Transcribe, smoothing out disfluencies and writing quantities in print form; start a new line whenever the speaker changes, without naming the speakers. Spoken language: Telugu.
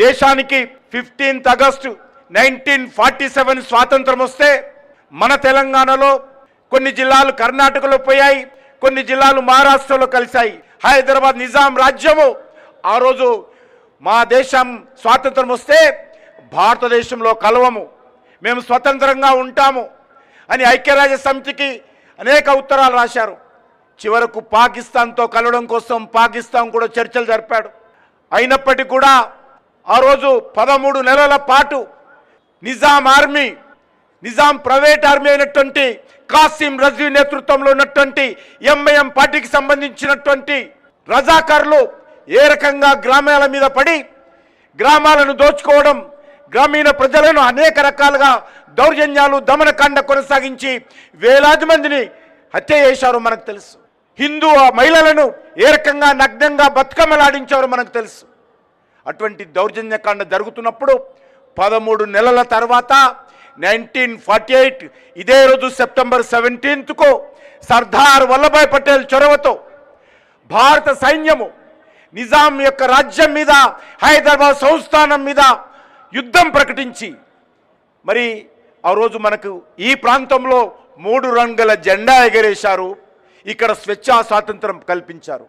దేశానికి 15th ఆగస్టు 1947 స్వాతంత్రం వస్తే మన తెలంగాణలో కొన్ని జిల్లాలు కర్ణాటకలో పోయాయి, కొన్ని జిల్లాలు మహారాష్ట్రలో కలిశాయి. హైదరాబాద్ నిజాం రాజ్యము ఆ రోజు మా దేశం స్వాతంత్రం వస్తే భారతదేశంలో కలవము, మేము స్వతంత్రంగా ఉంటాము అని ఐక్యరాజ్య సమితికి అనేక ఉత్తరాలు రాశారు. చివరకు పాకిస్తాన్తో కలవడం కోసం పాకిస్తాన్ కూడా చర్చలు జరిపాడు. అయినప్పటికీ కూడా ఆ రోజు 13 నెలల పాటు Nizam army, Nizam private army అయినటువంటి కాసిం రజ్వీ నేతృత్వంలో ఉన్నటువంటి ఎంఐఎం పార్టీకి సంబంధించినటువంటి రజాకారులు ఏ రకంగా గ్రామాల మీద పడి గ్రామాలను దోచుకోవడం, గ్రామీణ ప్రజలను అనేక రకాలుగా దౌర్జన్యాలు దమనకాండ కొనసాగించి వేలాది మందిని హత్య చేశారో మనకు తెలుసు. హిందూ మహిళలను ఏ రకంగా నగ్నంగా బతుకమ్మలాడించారో మనకు తెలుసు. అటువంటి దౌర్జన్యకాండ జరుగుతున్నప్పుడు 13 నెలల తర్వాత 1948 ఇదే రోజు సెప్టెంబర్ 17కు సర్దార్ వల్లభాయ్ పటేల్ చొరవతో భారత సైన్యము నిజాం యొక్క రాజ్యం మీద, హైదరాబాద్ సంస్థానం మీద యుద్ధం ప్రకటించి మరి ఆ రోజు మనకు ఈ ప్రాంతంలో 3 రంగుల జెండా ఎగరేశారు. ఇక్కడ స్వేచ్ఛా స్వాతంత్రం కల్పించారు.